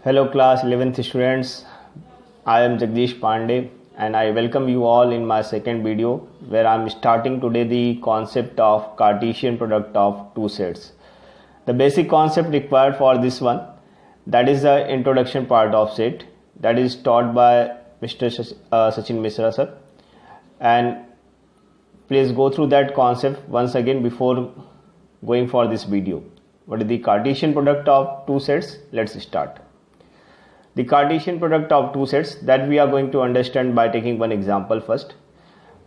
Hello class 11th students, I am Jagdish Pandey and I welcome you all in my second video where I am starting today the concept of Cartesian product of two sets. The basic concept required for this one, that is the introduction part of set, that is taught by Mr. Sachin Misra sir, and please go through that concept once again before going for this video. What is the Cartesian product of two sets? Let's start. The Cartesian product of two sets that we are going to understand by taking one example first.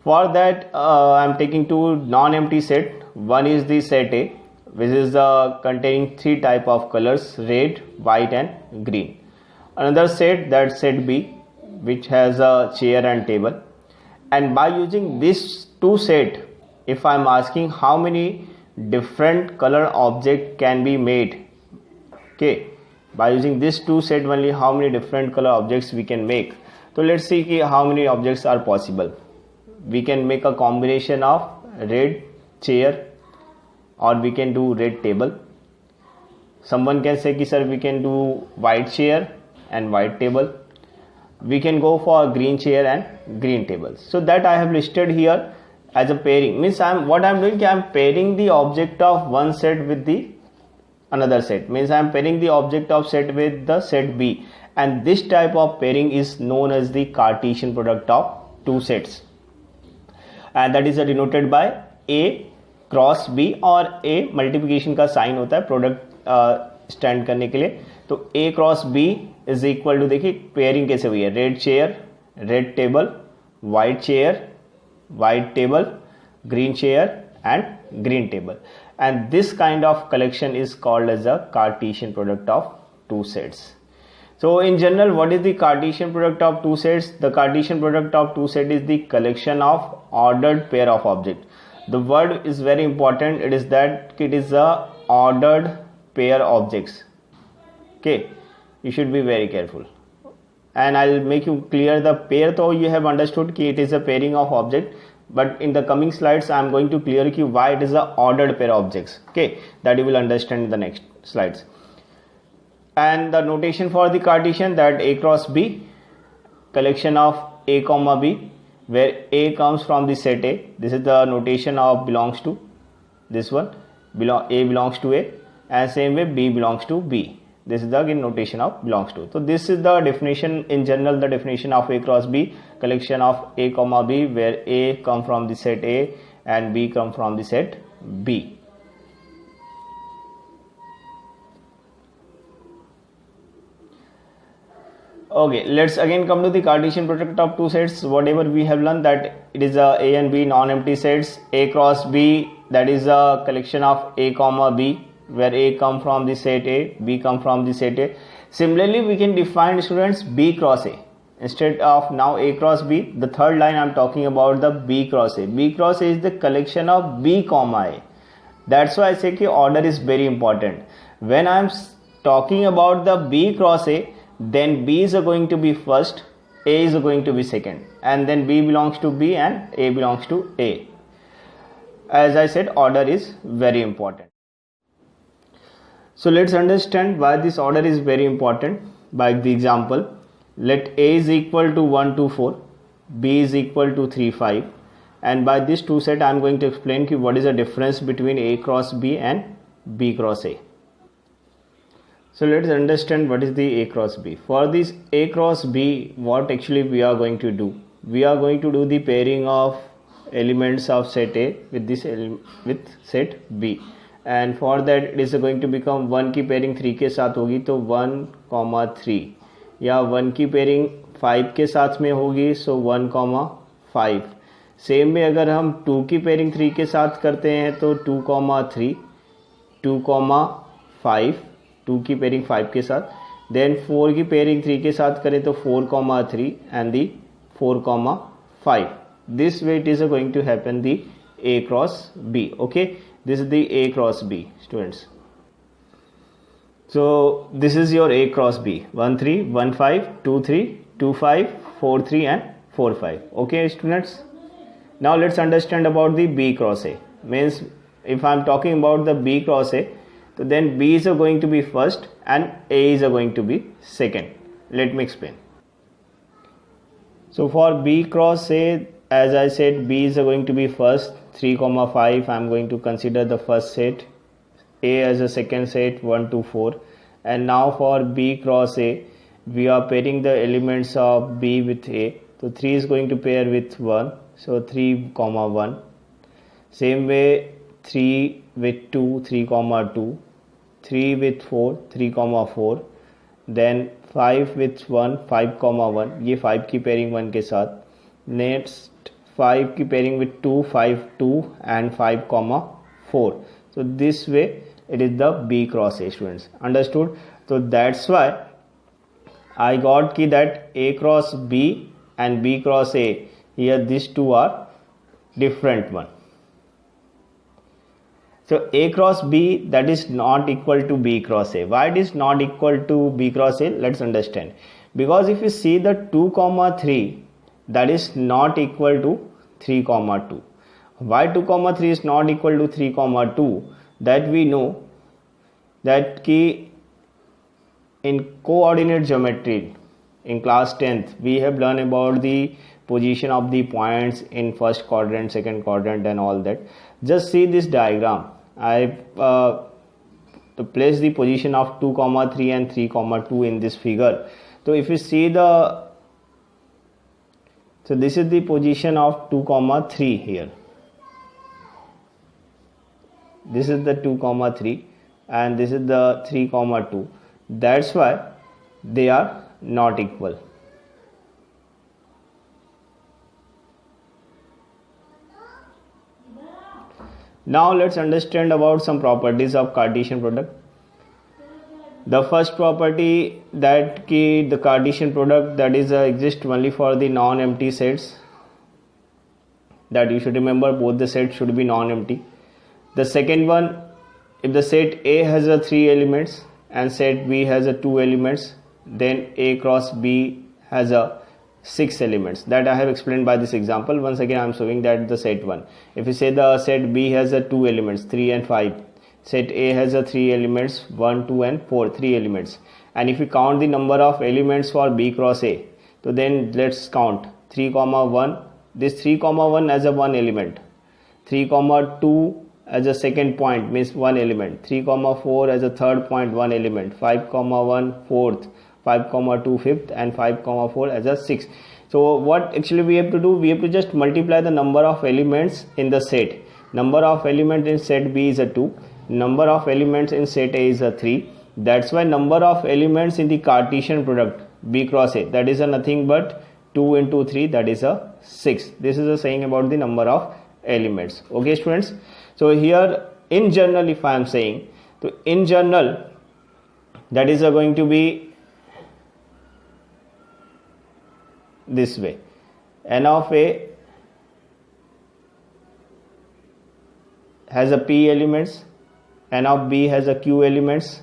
For that I am taking two non-empty set. One is the set A, which is containing three type of colors, red, white and green. Another set, that set B, which has a chair and table. And by using this two set, if I am asking how many different color object can be made, okay, by using this two set only how many different color objects we can make. So let's see how many objects are possible. We can make a combination of red chair or we can do red table. Someone can say ki sir we can do white chair and white table. We can go for green chair and green table. So that I have listed here as a pairing. Means I am pairing the object of one set with the another set, means I am pairing the object of set with the set B, and this type of pairing is known as the Cartesian product of two sets, and that is denoted by A cross B, और A multiplication का sign होता है product stand करने के लिए. तो A cross B is equal to, देखिए pairing कैसे हुई है, red chair red table, white chair white table, green chair and green table, and this kind of collection is called as a Cartesian product of two sets. So in general, what is the Cartesian product of two sets? The Cartesian product of two sets is the collection of ordered pair of object. The word is very important, it is that it is a ordered pair objects. Okay, you should be very careful and I'll make you clear the pair. Though you have understood कि it is a pairing of object, but in the coming slides I am going to clear you why it is a ordered pair of objects. Okay, that you will understand in the next slides. And the notation for the Cartesian, that A cross B, collection of A comma B, where A comes from the set A. This is the notation of belongs to this one, A belongs to A, and same way B belongs to B. This is the again notation of belongs to. So this is the definition in general, the definition of A cross B, collection of A comma B, where A come from the set A and B come from the set B. Okay, let's again come to the Cartesian product of two sets. Whatever we have learned, that it is A and B non-empty sets. A cross B, that is a collection of A comma B, where A come from the set A, B come from the set A. Similarly, we can define, students, B cross A. Instead of now A cross B, the third line I am talking about the B cross A. B cross A is the collection of B comma A. That's why I say कि order is very important. When I am talking about the B cross A, then B is going to be first, A is going to be second, and then B belongs to B and A belongs to A. As I said, order is very important. So let's understand why this order is very important by the example. Let A is equal to 1 2 4, B is equal to 3 5, and by this two set I am going to explain what is the difference between A cross B and B cross A. So let's understand what is the A cross B. For this A cross B, what actually we are going to do? We are going to do the pairing of elements of set A with this with set B. And for that it is going to become 1 की pairing 3 के साथ होगी तो 1, 3, या 1 की pairing 5 के साथ में होगी सो 1, 5. सेम में अगर हम 2 की pairing 3 के साथ करते हैं तो 2, 3, 2, 5, 2 की pairing 5 के साथ, देन 4 की pairing 3 के साथ करें तो 4, 3 and the 4, 5. This way it is going to happen the A cross B. Okay, this is the A cross B, students. So this is your A cross B, 1 3, 1 5, 2 3, 2 5, 4 3 and 4 5. Okay, students. Now let's understand about the B cross A. Means if I am talking about the B cross A, So then B is going to be first and A is going to be second. Let me explain. So for B cross A, as I said, B is going to be first, 3, 5. I am going to consider the first set, A as a second set, 1, 2, 4. And now for B cross A, we are pairing the elements of B with A. So 3 is going to pair with 1. So 3, 1. Same way 3 with 2, 3, 2. 3 with 4, 3, 4. Then 5 with 1, 5, 1. ये 5 की pairing 1 के साथ. Next 5 की pairing with 2, 5, 2 and 5, 4. So this way it is the B cross A, students. Understood? So that's why I got key that A cross B and B cross A. Here these two are different one. So A cross B, that is not equal to B cross A. Why it is not equal to B cross A? Let's understand. Because if you see the 2, 3, that is not equal to 3, 2. Why 2, 3 is not equal to 3, 2? That we know that key in coordinate geometry in class 10th we have learned about the position of the points in first quadrant, second quadrant and all that. Just see this diagram. I place the position of 2, 3 and 3, 2 in this figure. So if you see so this is the position of 2, 3 here. This is the 2, 3 and this is the 3, 2. That's why they are not equal. Now let's understand about some properties of Cartesian product. The first property that the Cartesian product that is exists only for the non-empty sets. That you should remember, both the sets should be non-empty. The second one, if the set A has 3 elements and set B has 2 elements, then A cross B has 6 elements. That I have explained by this example. Once again I am showing that the set 1. If you say the set B has 2 elements, 3 and 5. Set A has 3 elements, 1, 2 and 4, 3 elements. And if you count the number of elements for B cross A, so then let's count 3, 1. This 3, 1 as a 1 element. 3, 2 as a second point means 1 element. 3, 4 as a third point, 1 element. 5, 1 fourth. 5, 2 fifth and 5, 4 as a 6th. So what actually we have to do, we have to just multiply the number of elements in the set. Number of elements in set B is 2. Number of elements in set A is 3. That's why number of elements in the Cartesian product B cross A, that is nothing but 2 into 3, that is 6. This is a saying about the number of elements. Okay students. So here in general, if I am saying, so in general that is going to be this way. N of A has a P elements, N of B has a Q elements,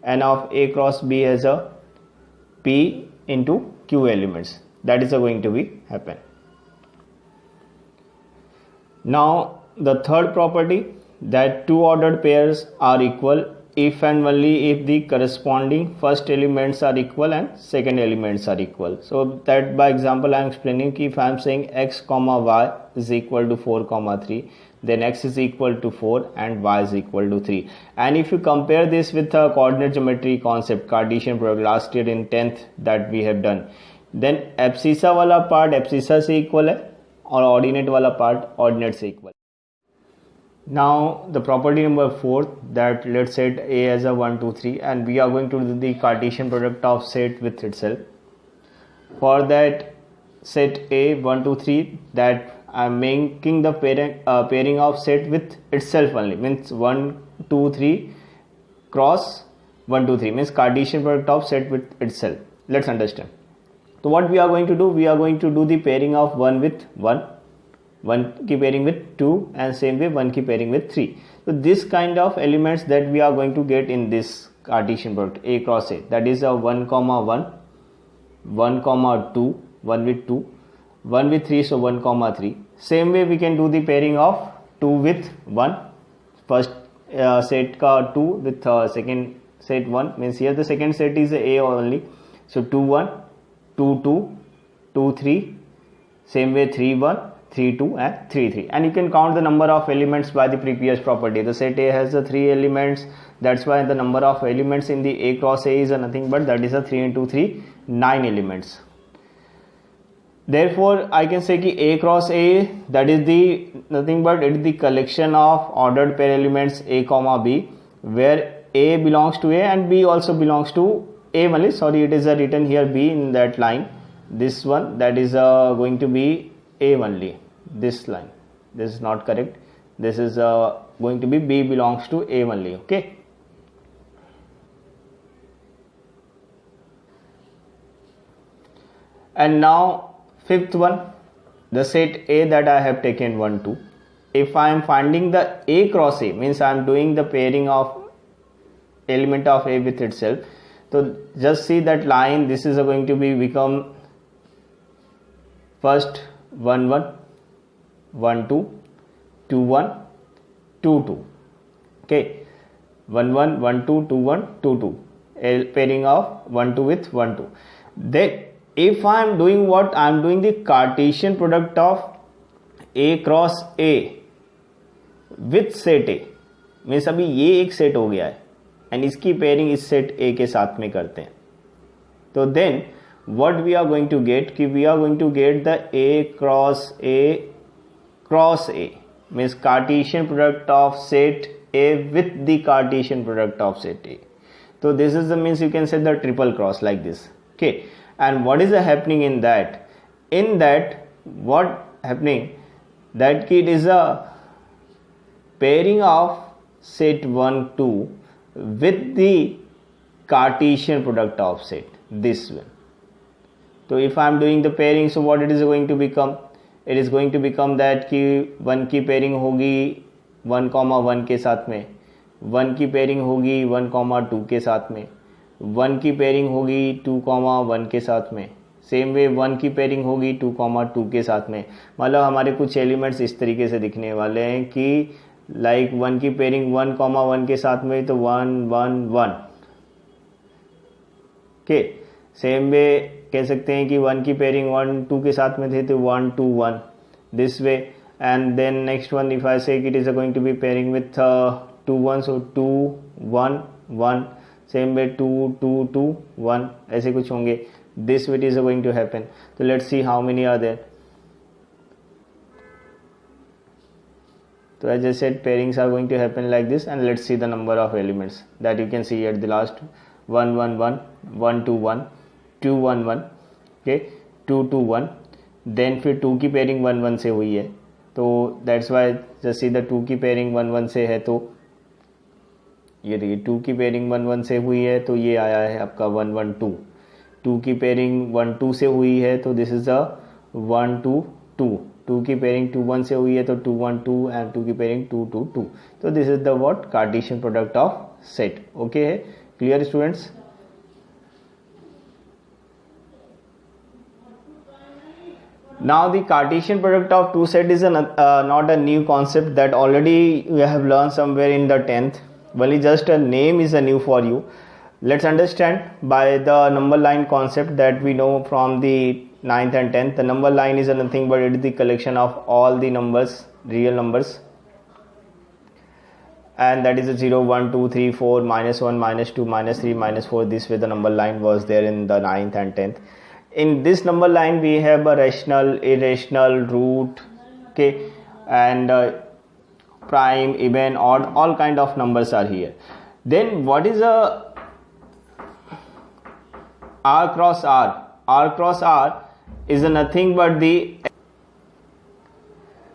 N of A cross B has a P into Q elements. That is going to be happen. Now the third property, that two ordered pairs are equal if and only if the corresponding first elements are equal and second elements are equal. So that by example I am explaining कि if I am saying x comma y is equal to 4 comma 3, then x is equal to 4 and y is equal to 3. And if you compare this with the coordinate geometry concept, Cartesian product last year in 10th that we have done, then abscissa वाला part abscissa से equal है और ordinate वाला part ordinate से equal. Now the property number 4, that let's set A as a 1, 2, 3 and we are going to do the Cartesian product of set with itself. For that set A 1, 2, 3, that I am making the pairing of set with itself only, means 1, 2, 3 cross 1, 2, 3 means Cartesian product of set with itself. Let's understand. So what we are going to do, we are going to do the pairing of 1 with 1, 1 की pairing with 2 and same way 1 की pairing with 3. So this kind of elements that we are going to get in this Cartesian product A cross A, that is a 1 comma 1, 1 comma 2, 1 with 2, 1 with 3, so 1 comma 3. Same way we can do the pairing of 2 with 1. First set ka 2 with second set 1, means here the second set is A only. So 2 1, 2 2, 2 3, same way 3 1, 3 2 and 3 3, and you can count the number of elements by the previous property. The set A has the 3 elements, that's why the number of elements in the A cross A is nothing but that is a 3 into 3, 9 elements. Therefore I can say ki A cross A, that is the nothing but it is the collection of ordered pair elements A comma B, where A belongs to A and B also belongs to A only. Sorry, it is written here B in that line. This one, that is going to be A only. This line, this is not correct. This is going to be B belongs to A only. Okay. And now fifth one, the set A that I have taken 1 2. If I am finding the A cross A, means I am doing the pairing of element of A with itself. So just see that line, this is going to be become first 1 1, 1 2, 2 1, 2 2. Okay, 1 1, 1 2, 2 1, 2 2. A pairing of 1 2 with 1 2. Then if I am doing what, I am doing the Cartesian product of A cross A with set A, means अभी ये एक set हो गया है and इसकी pairing इस set A के साथ में करते हैं. तो then what we are going to get, कि we are going to get the A cross A means Cartesian product of set A with the Cartesian product of set A. So this is the means you can say the triple cross like this. Okay. And what is happening in that? In that, what happening? That it is a pairing of set 1 2 with the Cartesian product of set, this one. So if I am doing the pairing, so what it is going to become? It is going to become that कि 1 की pairing होगी 1, 1 के साथ में, 1 की pairing होगी 1, 2 के साथ में, 1 की पेयरिंग होगी 2, 1 के साथ में, सेम वे 1 की पेयरिंग होगी 2, 2 के साथ में. मतलब हमारे कुछ एलिमेंट्स इस तरीके से दिखने वाले हैं कि लाइक 1 की पेयरिंग 1, 1 के साथ में तो 1 1 1. ओके, सेम वे कह सकते हैं कि 1 की पेयरिंग 1 2 के साथ में थे तो 1 2 1 this way. And then next one if I say it is going to be pairing with 2 1, so 2 1 1, same way 2 2 2 1, ऐसे कुछ होंगे. This bit is going to happen. तो let's see how many are there. तो as I said pairings are going to happen like this and let's see the number of elements that you can C eight the last. 1 1 1, 1 2 1, 2 1 1, okay, 2 2 1. Then फिर 2 की pairing 1 1 से हुई है, तो that's why just see the 2 की pairing 1 1 से है, तो ये देखिए 2 की पेयरिंग 1 1 से हुई है तो ये आया है आपका 1 1 2. 2 की पेयरिंग 1 2 से हुई है तो दिस इज द 1 2 2. 2 की पेयरिंग 2 1 से हुई है तो 2 1 2 एंड 2 की पेयरिंग 2 2 2. तो this is the what Cartesian product of set. Okay है, clear students? Now the Cartesian product of two set is not a new concept that already you have learned somewhere in the 10th. Only just a name is a new for you. Let's understand by the number line concept that we know from the 9th and 10th. The number line is nothing but it is the collection of all the numbers, real numbers, and that is a 0 1 2 3 4 -1 -2 -3 -4. This way the number line was there in the 9th and 10th. In this number line we have a rational, irrational, root, okay, and prime, even, odd, all kind of numbers are here. Then what is a r cross r? R cross r is nothing but the,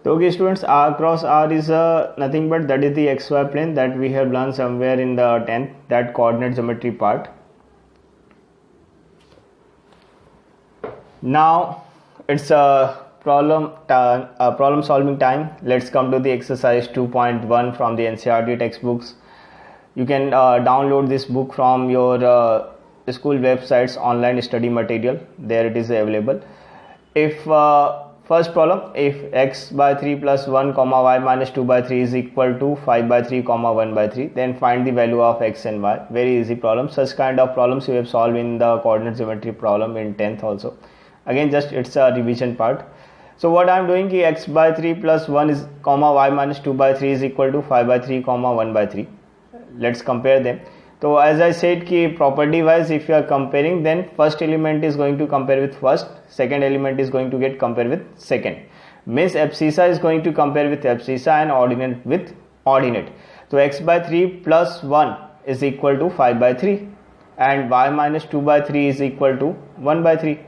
so okay students, r cross r is nothing but that is the xy plane that we have learned somewhere in the 10th, that coordinate geometry part. Now it's a problem solving time. Let's come to the exercise 2.1 from the NCERT textbooks. You can download this book from your school websites, online study material. There it is available. If first problem, if x by 3 plus 1 comma y minus 2 by 3 is equal to 5 by 3 comma 1 by 3, then find the value of x and y. Very easy problem. Such kind of problems we have solved in the coordinate geometry problem in 10th also. Again, just it's a revision part. So what I am doing is x by 3 plus 1 is comma y minus 2 by 3 is equal to 5 by 3 comma 1 by 3. Let's compare them. So as I said ki property wise, if you are comparing, then first element is going to compare with first, second element is going to get compared with second. Means abscissa is going to compare with abscissa and ordinate with ordinate. So x by 3 plus 1 is equal to 5 by 3 and y minus 2 by 3 is equal to 1 by 3.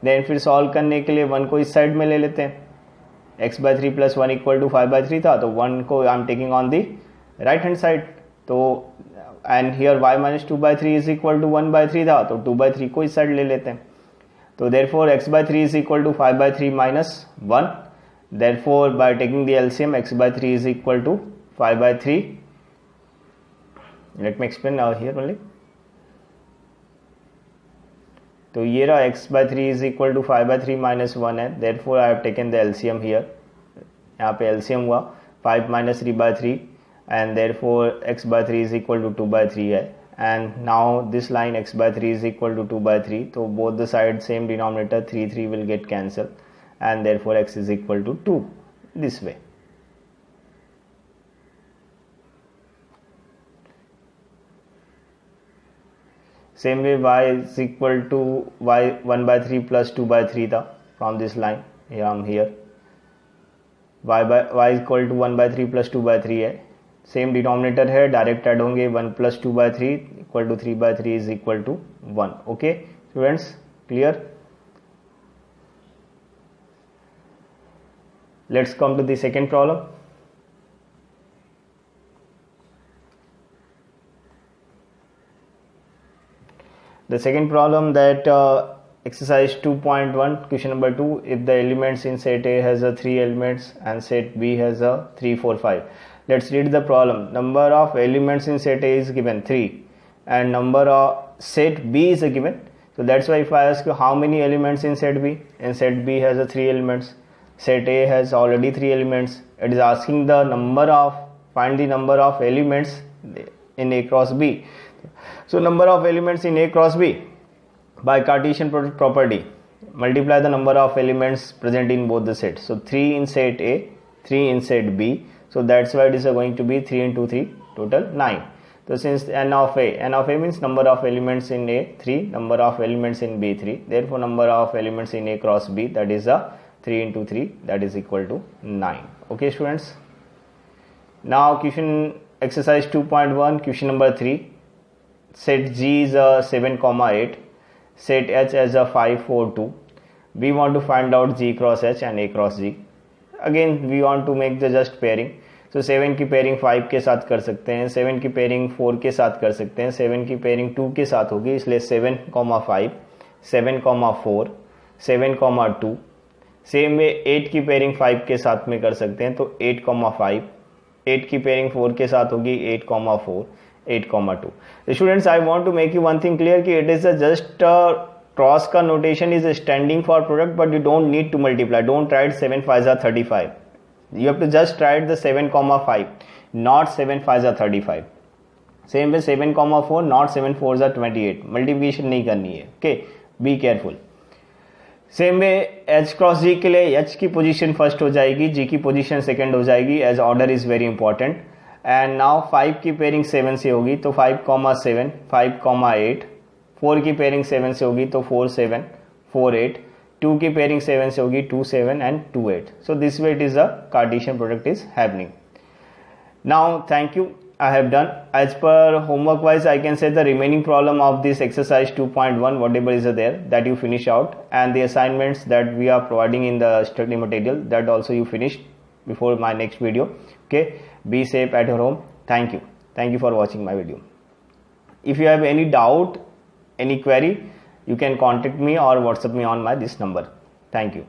Then फिर solve करने के लिए 1 को इस side में ले लेते हैं. x by 3 plus 1 equal to 5 by 3 था, तो 1 को I am taking on the right hand side. तो and here y minus 2 by 3 is equal to 1 by 3 था, तो 2 by 3 को इस साइड ले लेते हैं. तो therefore x by 3 is equal to 5 by 3 minus 1. Therefore by taking the LCM, x by 3 is equal to 5 by 3. Let me explain now here only. तो ये रहा x by 3 is equal to 5 by 3 minus 1 है. Therefore I have taken the LCM here. यहाँ पे LCM हुआ 5 minus 3 by 3 and therefore x by 3 is equal to 2 by 3 है. And now this line x by 3 is equal to 2 by 3. So both the sides same denominator 3 will get cancelled and therefore x is equal to 2 this way. Same way y is equal to y 1 by 3 plus 2 by 3 था from this line. Here I am here. Y is equal to 1 by 3 plus 2 by 3 है. Same denominator है, direct add होंगे. 1 plus 2 by 3 equal to 3 by 3 is equal to 1. Okay students, clear? Let's come to the second problem. The second problem, that exercise 2.1 question number 2, if the elements in set A has a 3 elements and set B has a 3 4 5. Let's read the problem. Number of elements in set A is given 3 and number of set B is given. So that's why if I ask you how many elements in set B, and set B has a 3 elements, set A has already 3 elements, it is asking the number of, find the number of elements in A cross B. So number of elements in A cross B, by Cartesian product property, multiply the number of elements present in both the sets. So 3 in set A, 3 in set B. So that's why it is going to be 3 into 3, total 9. So since n of A means number of elements in A 3, number of elements in B 3. Therefore number of elements in A cross B, that is a 3 into 3, that is equal to 9. Okay students. Now question exercise 2.1 question number 3. Set G is a 7 comma 8, set H as a 5 4 2. We want to find out G cross H and A cross G. Again we want to make the just pairing. So 7 की pairing 5 के साथ कर सकते हैं, 7 की pairing 4 के साथ कर सकते हैं, 7 की पेयरिंग 2 के साथ होगी, इसलिए 7 5, 7 4, 7 2. सेम वे 8 की पेयरिंग 5 के साथ में कर सकते हैं, तो 8 5, 8 की पेयरिंग 4 के साथ होगी, 8 4, 8 2. Students, I want to make you one thing clear कि इट इज जस्ट क्रॉस का notation is standing for product, but you don't need to multiply. Don't write 7 5 35. You have to just write the 7 5, not 7 5 35. Same way 7 4, not 7 4 28. Multiplication नहीं करनी है. Okay, be careful. Same way H cross G के लिए H की position first हो जाएगी, G की position second हो जाएगी, as order is very important. And now 5 की पेयरिंग 7 से होगी, तो 5 7, 5 8. 4 की पेयरिंग 7 से होगी, तो 4 7, 4 8. 2 की पेयरिंग 7 से होगी, 2 7 and 2 8. So this way it is a Cartesian product is happening. Now thank you, I have done. As per homework wise, I can say the remaining problem of this exercise 2.1, whatever is there, that you finish out, and the assignments that we are providing in the study material, that also you finish before my next video. Okay, be safe at your home. Thank you for watching my video. If you have any doubt, any query, you can contact me or WhatsApp me on this number. Thank you.